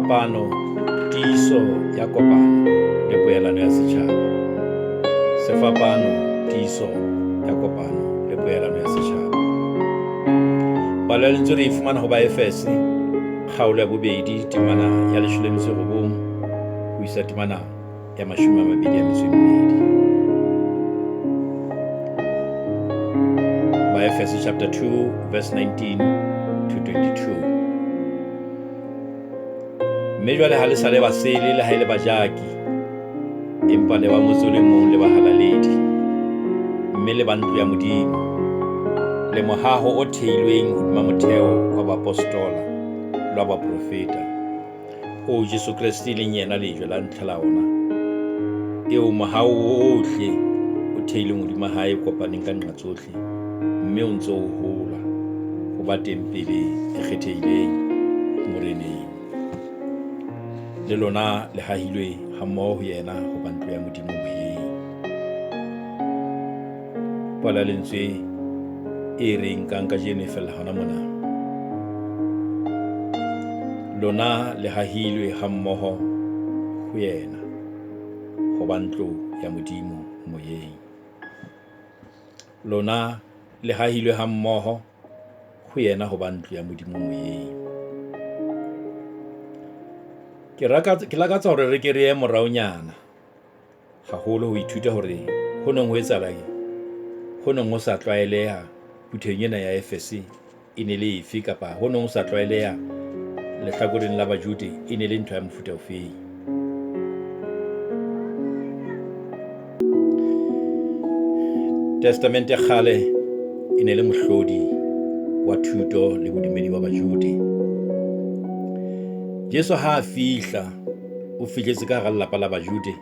Sefapano, tiiso ya kopano le poelano ya setšhaba. Sefapano, tiiso ya kopano le poelano ya setšhaba. Palo ya lentswe re e fumana ho Baefese, kgaolo ya 2, temana ya 19 ho isa temana ya 22. Baefese chapter 2 verse 19 to 22. Mme jwale ha le sa le basele le ha e le bajaki, empa le ba motse le mong le bahalaledi, mme le ba ntlo ya Modimo, le mohaho o theilweng hodima motheo wa bapostola le wa baprofeta, o Jesu Kriste leng yena lejwe la ntlha la ona, eo mohaho ohle o theilweng hodima hae kopaneng ka nqa tsohle, mme o ntse o hola ho ba teng pele e kgethehileng moreneng. Le lona le hahilwe hammoho ho yena ho ba ntlo ya Modimo moyeng. Pala lentswe e reng ka kajeno e fella hona mona. Lona le hahilwe hammoho ho yena ho ba ntlo ya Modimo moyeng. Lona le hahilwe hammoho ho yena ho ba ntlo ya Modimo moyeng. Ke lakatsa hore re ke re ye moraonyana haholo ho ithuta hore ho neng ho etsahala ho neng ho sa tlwaeleha putheng ena ya Efese e ne le efe, kapa ho neng ho sa tlwaeleha lehlakoreng la Bajude e ne le ntho ya mofuta ofeng. Testamente ya kgale e ne le mohlodi wa thuto le bodumedi ba Bajude. Jesu ha a fihla, o fihletse ka hara lelapa la Bajude,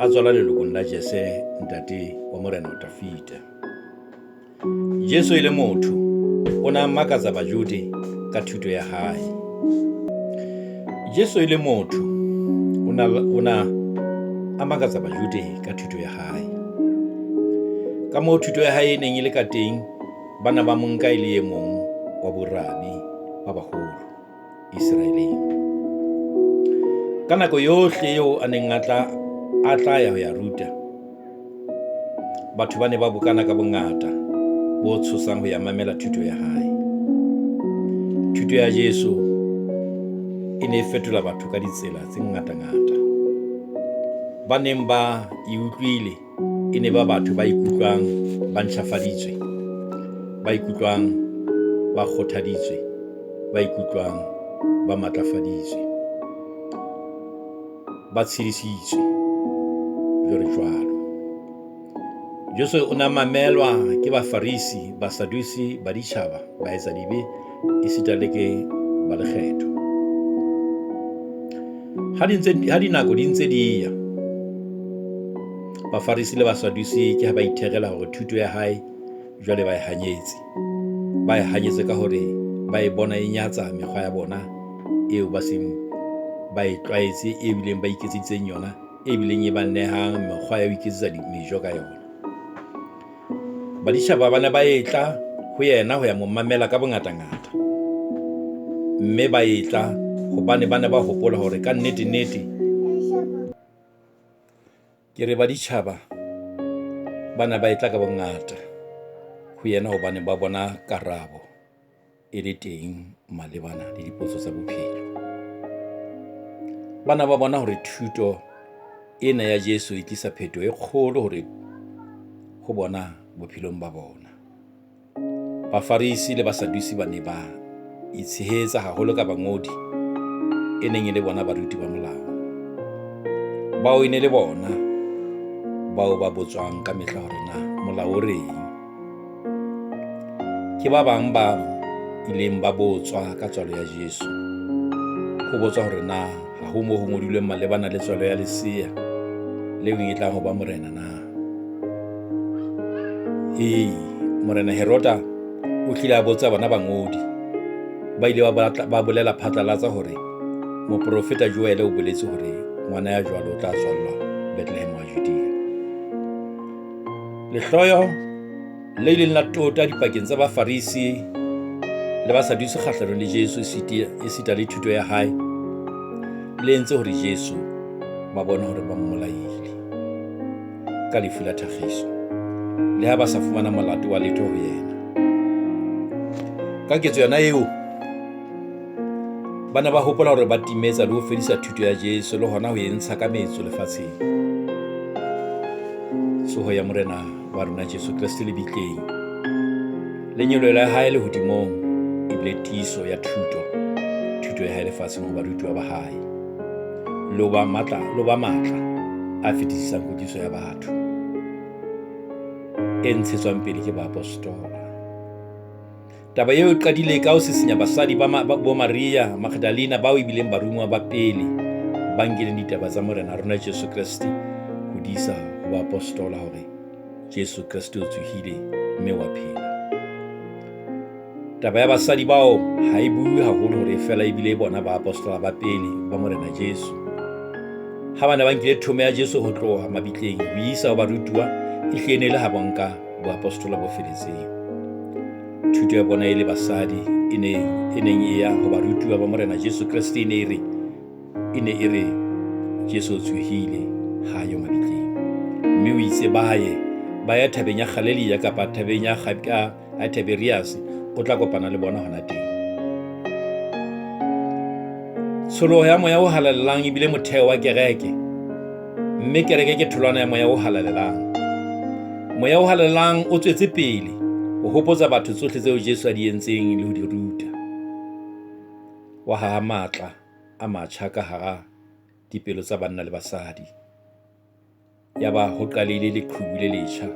a tswala lelokong la Jese, ntate wa morena Dafita. Jesu e le motho o na makatsa Bajude ka thuto ya hae. Jesu e le motho o na a makatsa Bajude ka thuto ya hae. Ka moo thuto ya hae e neng e le ka teng, bana ba mo nka e le e mong wa borabi ba baholo Israeleng. Ka nako yohle eo a neng a tla ya ho ya ruta, batho ba ne ba bokana ka bongata bo tshosang ho ya mamela thuto ya hae. Thuto ya Jesu e ne e fetola batho ka ditsela tse ngata-ngata. Ba neng ba e utlwile e ne ba batho ba ikutlwang ba ntjhafaditswe, ba ikutlwang ba kgothaditswe, ba ikutlwang ba matlafaditswe, ba tshedisitswe, jwalo. Jesu o na mamelwa ke Bafarisi, Basadusi, baditjhaba, baetsadibe esita le ke ba lekgetho. Ha dinako di ntse di ya, Bafarisi le Basadusi ke ha ba ithekela hore thuto ya hae jwale ba e hanyetse. Ba e hanyetse ka hore ba e bona e nyatsa mekgwa ya bona eo ba seng ba e tlwaetse, e bileng ba iketseditseng yona, e bileng e ba nehang mekgwa ya ho iketsetsa dijo ka yona. Baditjhaba ba ne ba etla ho yena ho ya mo mamela ka bongata-ngata, mme ba etla hobane ba ne ba hopola hore ka nnete-nnete ke re baditjhaba ba ne ba etla ka bongata ho yena hobane ba bona karabo e le teng malebana le dipotso tsa bophelo. Bana ba bona hore thuto ena ya Jesu e tlisa phetoho e kgolo hore ho bona bophelong ba bona. Bafarisi le Basadusi ba ne ba itshehetsa haholo ka bangodi e neng e le bona baruti ba molao, bao e ne le bona bao ba botswang ka mehla hore na molao o reng. Ke ba bang ba ileng ba botswa ka tswalo ya Jesu, ho botswa hore na ha ho mo ho ngodilweng malebana le tswalo ya Leseya leo e tlang ho ba morena na. Morena Herota o hlile a botsa bana bangodi, ba ile ba bolela phatlalatsa hore moprofeta Joele o boletse hore ngwana ya jwalo o tla tswallwa Bethlehem wa Judea. Lehloyo le ileng la tota dipakeng tsa Bafarisi le Basadusi kgahlanong le Jesu esita le thuto ya hae le entse hore Jesu ba bona hore ba mmolaile ka lefu la tlhagiso, le ha ba sa fumana molato wa letho ho yena. Ka ketso yona eo, bana ba hopola hore ba timetsa le ho fedisa thuto ya Jesu le hona ho e ntsha ka metso lefatsheng. Tsoho ya Morena wa rona Jesu Kriste lebitleng, lenyolo la hae le hodimong, ebile tiiso ya thuto ya hae lefatsheng ho barutwa ba hae, lo ba matla a fetisisang kwetliso ya batho, e ntshetswang pele ke baapostola. Taba eo e qadile ka ho sisinya basadi bo Maria Magdalena bao ebileng barumuwa ba pele ba nkileng ditaba tsa Morena rona Jesu Kriste ho di isa ho baapostola hore Jesu Kriste o tsohile mme wa phela. Taba ya basadi bao ha e bue haholo hore fela ebile bona baapostola ba pele ba Morena Jesu. Ha bana ba nkile thomo ya Jesu ho tloha mabitleng ho isa ho barutuwa, e hlene le ha ba nka boapostola bo feletseng. Thuto ya bona e le basadi e neng e ya ho barutuwa ba Morena Jesu Kriste, e ne e re Jesu o tsohile ha yo mabitleng, mme o itse ba ya thabeng ya Galilee kapa thabeng ya Tiberias, o tla kopana le bona hona teng. Tsholoho ya moya o halalelang ebile motheo wa kereke, mme kereke ke tholwana ya moya o halalelang. Moya o halalelang o tswetse pele ho hopotsa batho tsohle tseo Jesu a di entseng le ho di ruta, wa haha matla a matjha ka hara dipelo tsa banna le basadi. Yaba ho qalile leqhubu le letjha,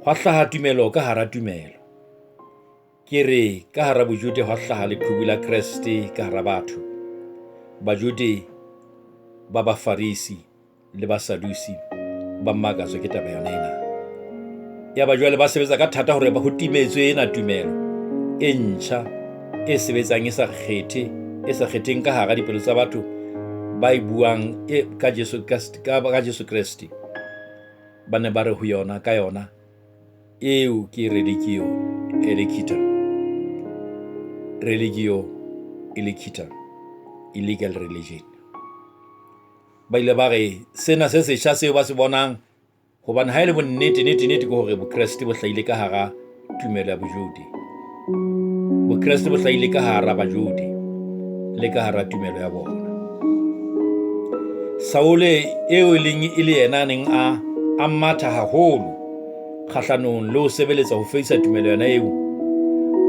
hwa hlaha tumelo ka hara tumelo. Ke re ka hara Bojude hwa hlaha leqhubu la Kreste ka hara batho, Bajude ba Bafarisi le Basadusi ba makatswa ke taba yona ena. Yaba jwale ba sebetsa ka thata hore ba ho timetswe ena tumelo e ntjha e sebetsang e sa kgetheng ka hara dipelo tsa batho ba e buang ka Jesu Kriste. Ba ne ba re ho yona ka yona eo ke religio elecita, illegal religion. Ba ile ba re sena se setjha seo ba se bonang, hobane ha e le bonnete ke hore Bokreste bo hlahile ka hara tumelo ya Bojude. Bokreste bo hlahile ka hara Bajude le ka hara tumelo ya bona. Saule eo e le yena neng a matha haholo kgahlanong le ho sebeletsa ho fedisa tumelo yona eo.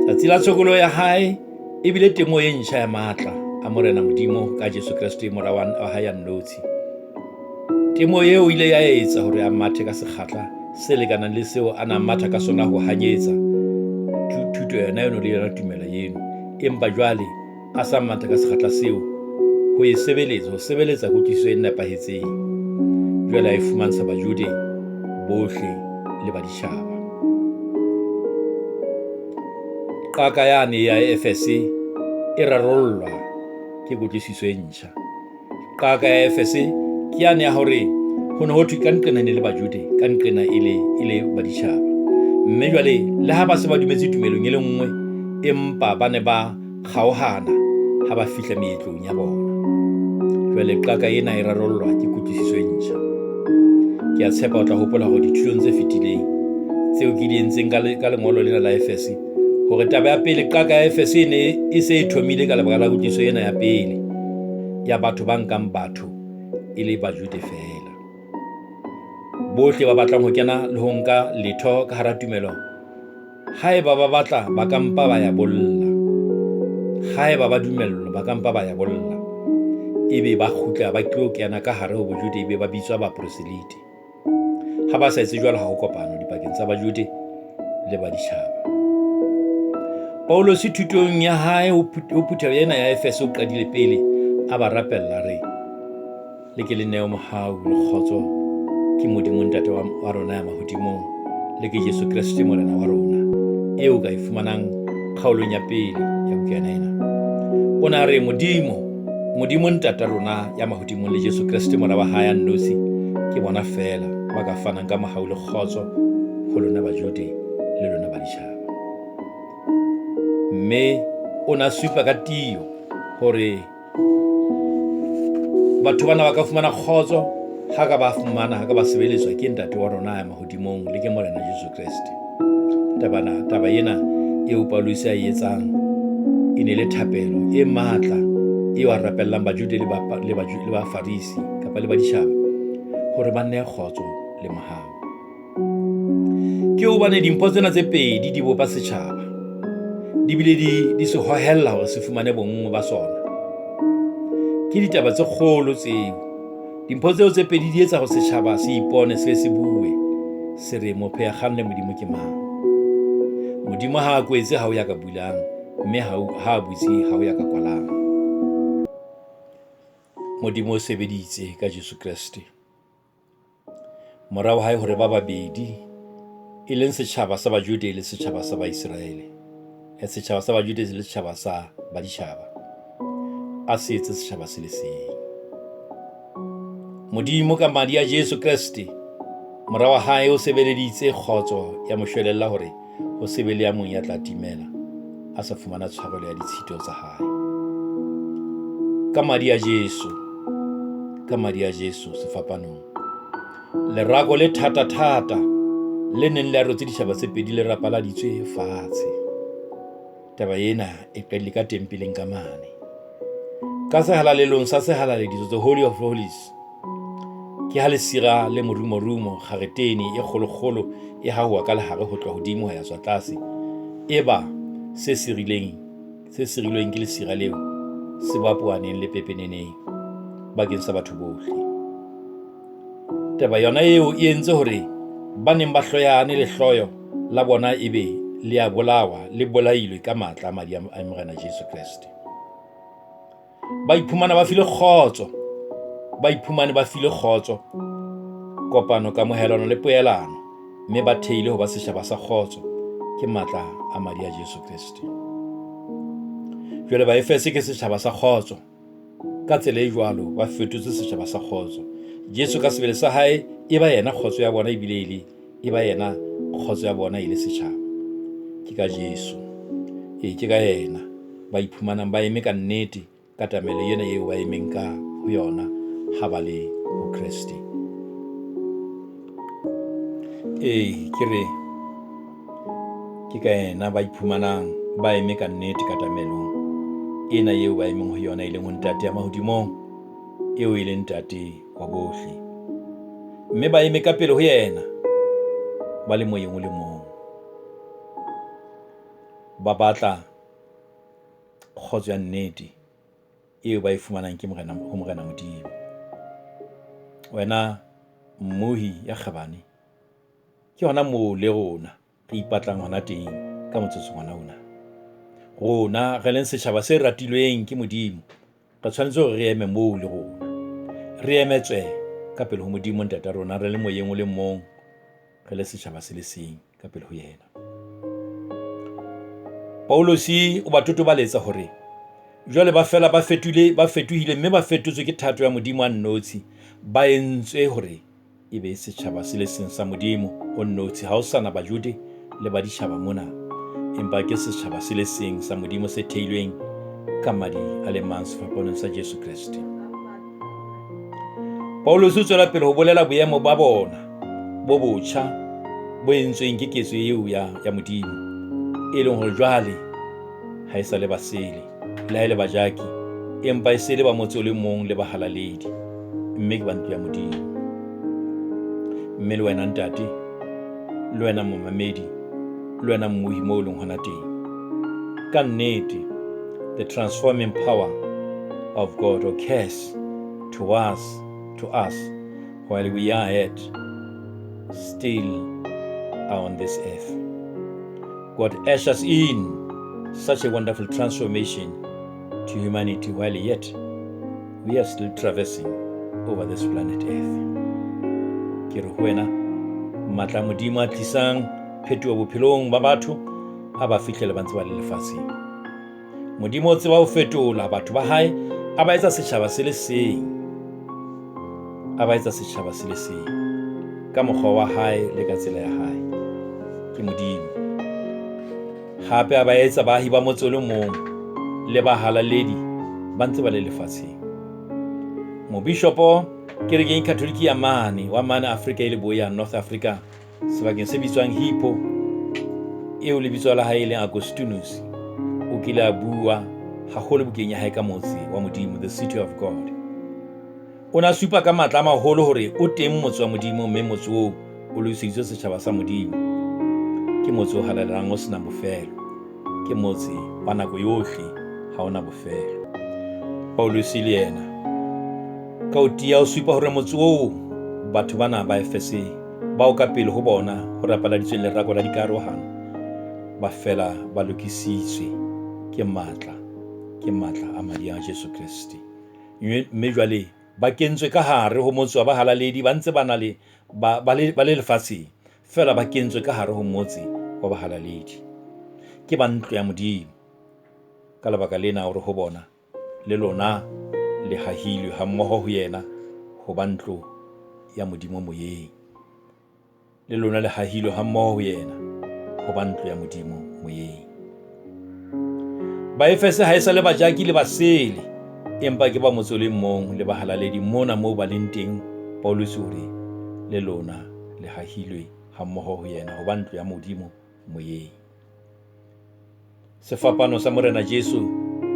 Tsatsi la tshokolo ya hae ebile temo e ntjha ya matla a Morena Modimo ka Jesu Kriste mora wa hae ya nnotshi. Temo eo ile ya etsa hore a mathe ka sekgahla se lekanang le seo a nang matha ka sona ho hanyetsa thuto yona eno le yona tumelo eno, empa jwale a sa matha ka sekgahla seo ho sebeletsa kwetliso e nepahetseng. Jwale a e fumantsha Bajude bohle le baditjhaba. Qaka yane ya Efese e rarollwa ke kwetliso e ntjha. Qaka ya Efese ke yane ya hore ho ne ho thwe ka nqena ne le Bajude, ka nqena e le baditjhaba. Mme jwale le ha ba se ba dumetse tumelong e le nngwe, empa ba ne ba kgaohana ha ba fihla meetlong ya bona. Jwale qaka ena e rarollwa ke kwetliso e ntjha. Ke a tshepa o tla hopola hore dithutong tse fetileng tseo ke di entseng ka lengolo lena la Efese, hore taba ya pele qaka ya Efese e se e thomile ka lebaka la kwetliso ena ya pele ya batho ba nkang batho e le Bajude fela. Bohle ba batlang ho kena le ho nka letho ka hara tumelo, haeba ba batla ba ka mpa ba ya bolla, haeba ba dumellwa ba ka mpa ba ya bolla, ebe ba kgutla ba tlo kena ka hare ho Bojude, ebe ba bitswa baproselite. Ha ba sa etse jwalo ha ho kopano dipakeng tsa Bajude le baditjhaba. Paulo se thutong ya hae ho phuthelo ena ya Efese o qadile pele a ba rapella re le ke le neo mohau le kgotso ke Modimo Ntate wa rona ya mahodimong, le ke Jesu Kriste Morena wa rona, eo ka e fumanang kgaolong ya pele ya bukana ena. O na re Modimo Ntate rona ya mahodimong le Jesu Kriste Morena wa hae ya nnotshi ke bona fela ba ka fanang ka mohau le kgotso ho lona Bajude le lona baditjhaba. Mme o na supa ka tiyo hore batho bana ba ka fumana kgotso ha ka ba sebeletswa ke ntate wa rona ya mahodimong le ke Morena Jesu Kriste. Taba ena eo Paulus a etsang e ne le thapelo e matla eo a rapellang Bajuda le Bafarisi kapa le baditjhaba hore ba nne kgotso le mohau. Ke hobane dimpho tsena tse pedi di bopa setjhaba, di bile di se hohella hore se fumane bonngwe ba sona. Ke ditaba tse kgolo tseo. Dimpho tseo tse pedi di etsa hore setjhaba se ipone se bue se re mophe a kganne Modimo ke mang. Modimo ha a kwetse ha o ya ka bulang, mme ha a butse ha o ya ka kwalang. Modimo o sebeditse ka Jesu Kriste morao hae hore ba babedi e leng setjhaba sa Bajuda le setjhaba sa Baiseraele, setjhaba sa Bajuda le setjhaba sa baditjhaba, a se etse setjhaba se le seng. Modimo ka madi a Jesu Kriste morao hae o sebeleditse kgotso ya moshwelella hore ho sebele ya mong ya tla timela a sa fumana tshwarelo ya ditshito tsa hae. Ka madi a Jesu sefapanong, lerako le thata le neng le arotse ditjhaba tse pedi le rapaladitswe fatshe. Taba ena e qadile ka tempeleng ka mane, ka sehalalelong sa sehalalediso, the Holy of Holies. Ke ha lesira le morumorumo kgaretene e kgolokgolo e hahuwa ka lehare ho tloha hodimo ho ya tswa tlase, eba se sirilweng ke lesira leo se bapuaneng le pepeneneng bakeng sa batho bohle. Taba yona eo e entse hore ba neng ba hloyane lehloyo la bona ebe le a bolawa, le bolailwe ka matla a madi a Morena Jesu Kriste. Ba iphumana ba file kgotso, kopano, kamohelano le poelano, mme ba theile ho ba setjhaba sa kgotso ke matla a madi a Jesu Kriste. Jwale Baefese ke setjhaba sa kgotso. Ka tsela e jwalo ba fetotse setjhaba sa kgotso. Jesu ka sebele sa hae e ba yena kgotso ya bona e ba yena kgotso ya bona e le setjhaba. Ke ka Jesu, ke ka yena ba iphumanang ba eme ka nnete ka tamelo ena eo ba emeng ka ho yona ha ba le ho Kriste. Ke ka yena ba iphumanang ba eme ka nnete ka tamelong ena eo ba emeng ho yona e leng ho ntate ya mahodimong, eo e leng ntate wa bohle. Mme ba eme ka pele ho yena ba le moyeng o le mong, ba batla kgotso ya nnete eo ba e fumanang ke Morena Modimo. Wena mmohi ya kgabane, ke hona moo le rona re ipatlang hona teng ka motsotso ngwana ona. Rona re leng setjhaba se ratilweng ke Modimo, re tshwanetse hore re eme moo le rona, re emetswe ka pele ho Modimo ntate rona, re le moyeng o le mong, re le setjhaba se le seng ka pele ho yena. Paulus o ba totobaletsa hore jwale ba fetohile, mme ba fetotswe ke thato ya Modimo a nnotshi, ba entswe hore ebe setjhaba se le seng sa Modimo o nnotshi, ha o sana Bajuda le baditjhaba mona, empa ke setjhaba se le seng sa Modimo se theilweng ka madi a le mang sefapanong sa Jesu Kriste. Paulus o tswela pele ho bolela boemo ba bona bo botjha bo entsweng ke ketso eo ya Modimo, e leng hore jwale ha e sa le basele le ha e le bajaki, empa e se le ba motse o le mong le bahalaledi, mme ke ba ntlo ya Modimo. Mme le wena ntate, le wena momamedi, le wena mmohi moo leng hona teng, ka nnete the transforming power of God occurs to us while we are still on this earth. God ushers in such a wonderful transformation to humanity while yet we are still traversing over this planet Earth. Ke re ho wena matla Modimo a tlisang phetoho bophelong ba batho ha ba fihlele ba ntse ba le lefatsheng. Modimo o tseba ho fetola batho ba hae, a ba etsa setjhaba se le seng, ka mokgwa wa hae le ka tsela ya hae. Ke Modimo. Hape a ba etsa baahi ba motse o le mong le bahalaledi ba ntse ba le lefatsheng. Mobishopo kerekeng Katoliki ya mane wa mane Afrika e Leboya North Africa sebakeng se bitswang Hippo eo lebitso la hae e leng Augustinus o kile a bua haholo bukeng ya hae ka motse wa Modimo, the city of God. O na supa ka matla a maholo hore o teng motse wa Modimo, mme motse oo o lokiseditswe setjhaba sa Modimo. Ke motse o halalelang o sena bofelo, ke motse wa nako yohle ha ona bofelo. Paulus le yena ka o tia o supa hore motse oo batho bana ba Efese bao ka pele ho bona ho rapaladitsweng lerako la dikarohano ba fela ba lokisitswe ke matla a madi a Jesu Kriste, mme jwale ba kentswe ka hare ho motse wa bahalaledi ba ntse ba na le ba le lefatsheng fela ba kentswe ka hare ho motse wa bahalaledi, ke ba ntlo ya Modimo. Ka lebaka lena hore ho bona le lona le hahilwe ha mmoho ho yena ho ba ntlo ya Modimo moyeng. Le lona le hahilwe ha mmoho ho yena ho ba ntlo ya Modimo moyeng. Ba Efese ha esale bajaki le basele, empa ke ba motse le mong le bahalaledi mona moo ba leng teng. Paulus o re le lona le hahilwe ha mmoho ho yena ho ba ntlo ya Modimo moyeng. Sefapano sa Morena Jesu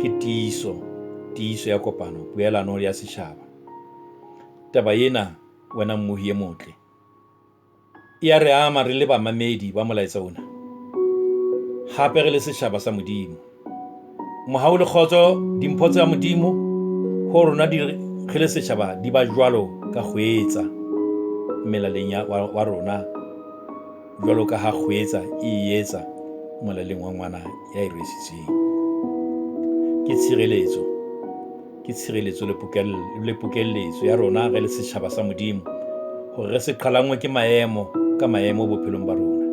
ke tiiso ya kopano, puelano ya setjhaba. Taba ena wena mmohi e motle e a re ama re le bamamedi ba molaetsa ona, hape re le setjhaba sa Modimo. Mohau le kgotso dimpho tsa Modimo ho rona re le setjhaba di ba jwalo ka kgwetsa melaleng wa rona, jwalo ka ha kgwetsa e etsa molaleng wa ngwana ya e rwesitsweng. Ke tshireletso le pokelletso ya rona re le setjhaba sa Modimo hore re se qhalangwe ke maemo bophelong ba rona.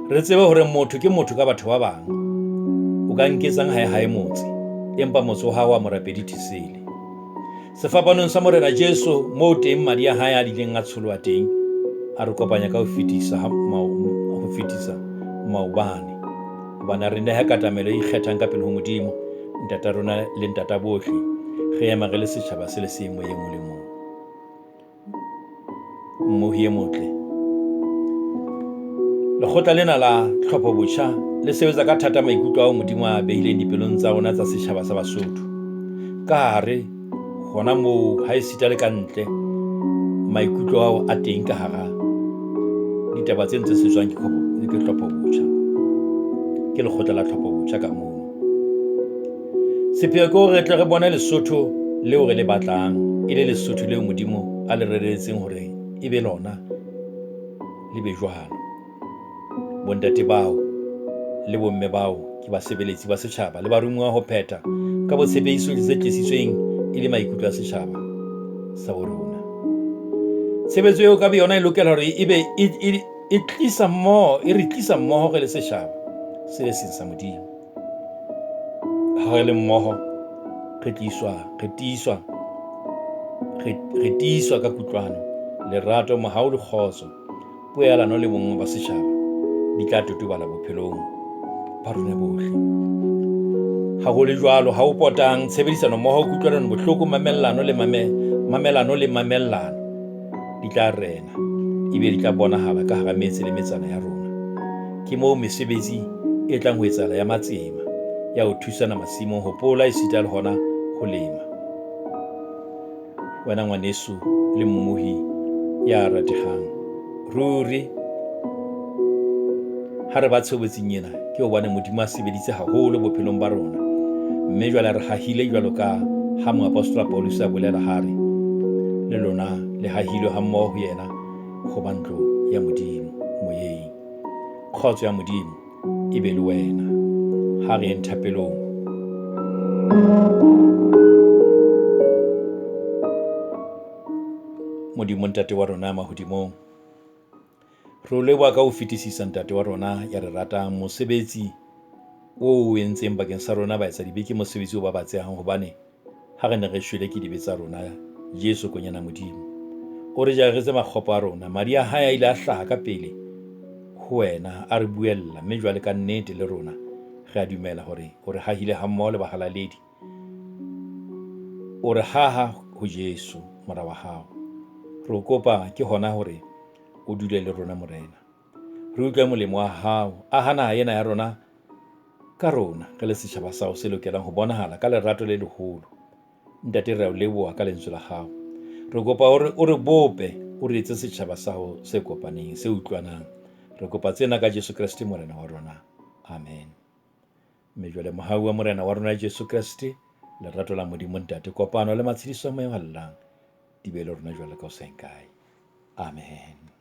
Re tsebe hore motho ke motho ka batho ba bang. O ka nketsang hae motse, empa motse wa hao wa morapedi thisele. Sefapanong sa Morena Jesu moo teng madi a hae a dileng a tsholwa teng, a re kopanya ka ho fetisa maobane, hobane re neha katamelo e ikgethang ka pele ho Modimo, ntata rona le ntata bohle, re ema re le setjhaba se le seng moyeng o le mong. Mmohi e motle, lekgotla lena la tlhopho botjha le sebetsa ka thata maikutlo ao Modimo a behileng dipelong tsa rona tsa setjhaba sa Basotho. Ka hare hona moo ha e sita le ka ntle, maikutlo ao a teng ka hara ditaba tse ntse setswang ke tlhopho botjha, ke lekgotla la tlhopho botjha ka moo. Sepheo ke hore re tle re bone Lesotho leo re le batlang, e le Lesotho leo Modimo a le reretseng hore e be lona le be jwalo. Bontate bao le bomme bao ke basebeletsi ba setjhaba le baromuwa ho phetha ka botshepehiso tse tlisitsweng e le maikutlo a setjhaba sa bo rona. Tshebetso eo ka yona e lokela hore e be e re tlisa mmoho re le setjhaba se le seng sa Modimo. Ha re le mmoho re tiiswa ka kutlwano, lerato, mohau le kgotso, puelano le bonngwe ba setjhaba di tla totobala bophelong ba rona bohle. Ha ho le jwalo, ha o potang tshebedisano mmoho, kutlwano, bohloko, mamelano le mamellano di tla rena, ebe di tla bonahala ka hara metse le metsana ya rona. Ke moo mesebetsi e tlang ho etsahala ya matsema, ya ho thusana masimong, ho pola e sita le hona ho lema. Wena ngwaneso le mmohi ya ratehang, ruri ha re ba tshobetsing ena ke hobane Modimo a sebeditse haholo bophelong ba rona, mme jwale re hahile jwalo ka ha moapostola Paulus a bolela hare le lona le hahilwe ha mmoho ho yena ho ba ntlo ya Modimo moyeng. Kgotso ya Modimo e be le wena. Ha re yeng thapelong. Modimo ntate wa rona mahodimong, re o leboha ka ho fetisisa ntate wa rona ya re ratang, mosebetsi o entseng bakeng sa rona baetsa dibe, ke mosebetsi o babatsehang, hobane ha re ne re shwele ke dibe tsa rona Jesu konyana Modimo o re jaretse makgopo a rona, madi a hae a ile a hlaha ka pele ho wena, a re buella, mme jwale ka nnete le rona re a dumela hore o re hahile ha mmoho le bahalaledi, o re haha ho Jesu mora wa hao. Re o kopa ke hona hore o dule le rona Morena. Re utlwe molemo wa hao, aha naha ena ya rona ka rona ka le setjhaba sa hao se lokelang ho bonahala ka lerato le leholo. Ntate re a o leboha ka lentswe la hao. Re kopa hore o re bope, o re etse setjhaba sa hao se kopaneng, se utlwanang. Re kopa tsena ka Jesu Kriste Morena wa rona. Amen. Mme jwale mohau wa Morena wa rona Jesu Kriste, lerato la Modimo Ntate, kopano le matshediso a moya wa llang di be le rona jwale ka hoseng kae. Amen.